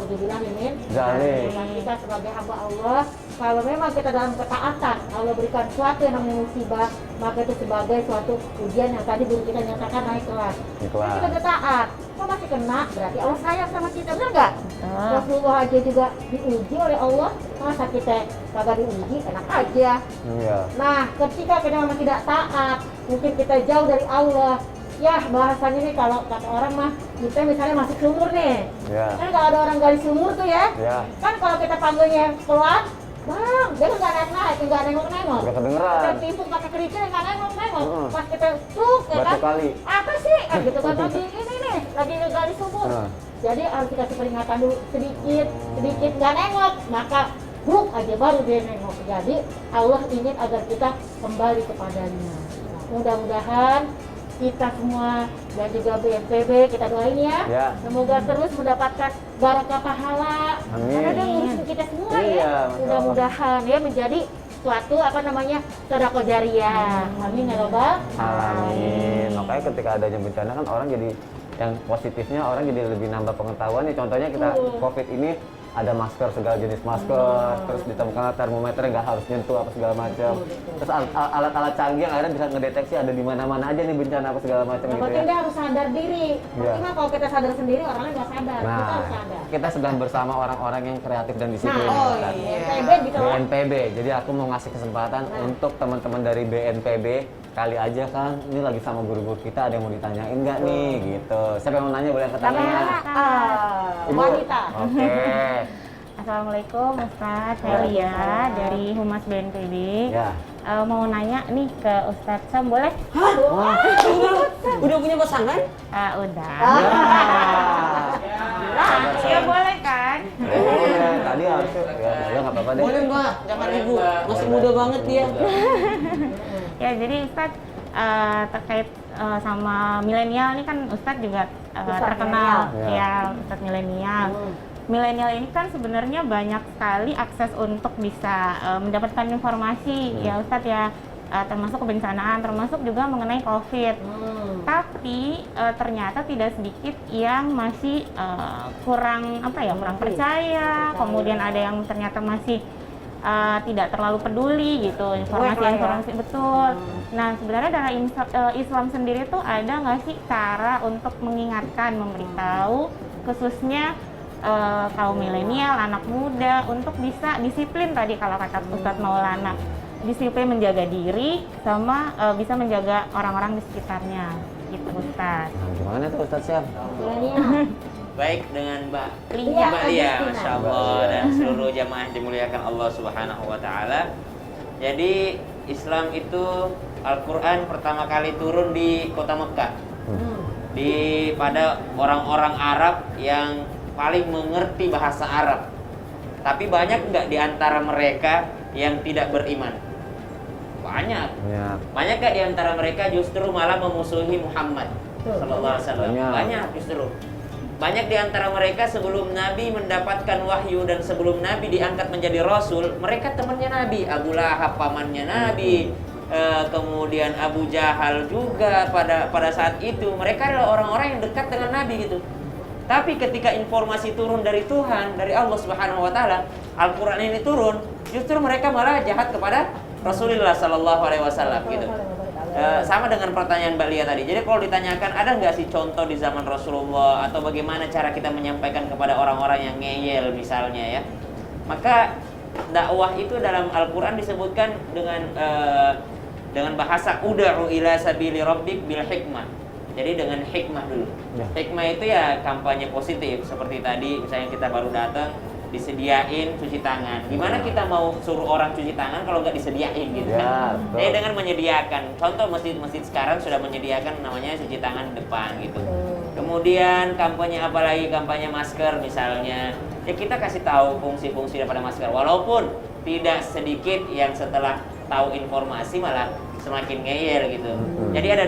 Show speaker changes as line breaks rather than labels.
naudzubillah min
Zalim.
dan kita sebagai hamba Allah, kalau memang kita dalam ketaatan, Allah berikan suatu yang namanya musibah, maka itu sebagai suatu ujian yang tadi guru kita nyatakan naik kelas.
Kelas.
Kita udah taat, kok masih kena, berarti Allah sayang sama kita, benar nggak? Rasulullah aja juga diuji oleh Allah, masa kita kagak diuji, enak aja.
Iya.
Nah, ketika kita memang tidak taat, mungkin kita jauh dari Allah. Ya, bahasanya nih kalau kata orang mah, kita misalnya masuk sumur nih.
Ya.
Kan kalau ada orang gali sumur tuh ya,
Ya.
kan kalau kita panggilnya pelan, bang, dia nggak naik-naik, nggak nengok-nengok.
Nggak kedengeran.
Kita timpuk pakai kerikil, nggak nengok-nengok.
Heeh.
Pas kita tuk, ya
Batu
kan?
kali.
Apa sih? Gitu kan, lagi ini nih, lagi gali sumur.
Heeh.
Jadi harus dikasih peringatan dulu, sedikit nggak nengok, maka bruk aja baru dia nengok. Jadi Allah ingin agar kita kembali kepadanya. Mudah-mudahan kita semua dan juga BNPB kita doain ya,
Ya.
semoga terus mendapatkan barokah pahala.
Amin.
Karena dia ngurusin kita semua
Iya,
ya.
Masya
Mudah-mudahan ya menjadi suatu sedekah jariyah. Amin ya robbal
Amin. Makanya ketika adanya bencana kan orang jadi yang positifnya orang jadi lebih nambah pengetahuan nih. Contohnya kita COVID ini ada masker, segala jenis masker, terus ditemukan termometer nggak harus nyentuh apa segala macam. Terus alat-alat canggih yang akhirnya bisa ngedeteksi ada di mana-mana aja nih bencana apa segala macam
Yang
gitu
penting
ya.
dia harus sadar diri.
Iya.
Tapi kalau kita sadar sendiri, orangnya nggak sadar. Kita
Nah,
harus sadar.
kita sedang bersama orang-orang yang kreatif dan disiplin.
Nah,
Ustaz.
BNPB gitu lah.
BNPB. Jadi aku mau ngasih kesempatan untuk teman-teman dari BNPB, kali aja kan ini lagi sama guru-guru kita, ada yang mau ditanyain nggak nih gitu. Siapa yang mau nanya boleh angkat tangannya. Ibu.
Wanita.
Oke.
Assalamualaikum Ustadz, saya Lia dari Humas BNPB.
Ya.
Mau nanya nih ke Ustadz Sam, boleh?
Wah.
Udah punya pasangan?
Udah.
Ya.
Boleh kan?
Boleh. Tadi harusnya ya nggak apa-apa deh.
Boleh mbak, jangan ibu. Masih muda banget dia.
Ya, jadi Ustadz terkait sama milenial ini kan Ustadz juga terkenal
milenial.
ya, Ustadz milenial. Milenial ini kan sebenarnya banyak sekali akses untuk bisa mendapatkan informasi ya Ustadz ya, termasuk kebencanaan, termasuk juga mengenai COVID. Tapi ternyata tidak sedikit yang masih kurang kurang percaya, kemudian ada yang ternyata masih tidak terlalu peduli gitu informasi betul. Nah, sebenarnya dalam Islam sendiri tuh ada nggak sih cara untuk mengingatkan, memberitahu khususnya kaum milenial, anak muda untuk bisa disiplin tadi kalau kata Ustadz Maulana, disiplin menjaga diri sama bisa menjaga orang-orang di sekitarnya gitu Ustadz.
Nah, gimana tuh Ustadz Syam?
Baik dengan Mbak
Lia.
Mbak Lia, Masya Allah, dan seluruh jamaah dimuliakan Allah Subhanahu wa Ta'ala. Jadi Islam itu Al-Quran pertama kali turun di kota Mekah, pada orang-orang Arab yang paling mengerti bahasa Arab. Tapi banyak nggak di antara mereka yang tidak beriman? Banyak.
Ya.
Banyak nggak di antara mereka justru malah memusuhi Muhammad Sallallahu Alaihi Wasallam? Banyak justru. Banyak di antara mereka sebelum Nabi mendapatkan wahyu dan sebelum Nabi diangkat menjadi Rasul, mereka temannya Nabi. Abu Lahab pamannya Nabi, kemudian Abu Jahal juga pada saat itu. Mereka adalah orang-orang yang dekat dengan Nabi gitu. Tapi ketika informasi turun dari Tuhan, dari Allah Subhanahu wa Ta'ala, Al-Quran ini turun, justru mereka malah jahat kepada Rasulullah Sallallahu Alaihi Wasallam gitu. Sama dengan pertanyaan Mbak Lia tadi. Jadi kalau ditanyakan ada nggak sih contoh di zaman Rasulullah atau bagaimana cara kita menyampaikan kepada orang-orang yang ngeyel misalnya ya, maka dakwah itu dalam Al-Quran disebutkan dengan bahasa ud'u ila sabili rabbik bil hikmah. Jadi dengan hikmah dulu.
Ya.
Hikmah itu ya kampanye positif. Seperti tadi misalnya kita baru datang, disediain cuci tangan. Gimana kita mau suruh orang cuci tangan kalau nggak disediain gitu
Ya,
kan?
betul.
Jadi dengan menyediakan. Contoh masjid-masjid sekarang sudah menyediakan namanya cuci tangan depan gitu. Kemudian kampanye apa lagi? Kampanye masker misalnya. Ya kita kasih tahu fungsi-fungsi daripada masker. Walaupun tidak sedikit yang setelah tahu informasi malah semakin ngeyel gitu. Jadi ada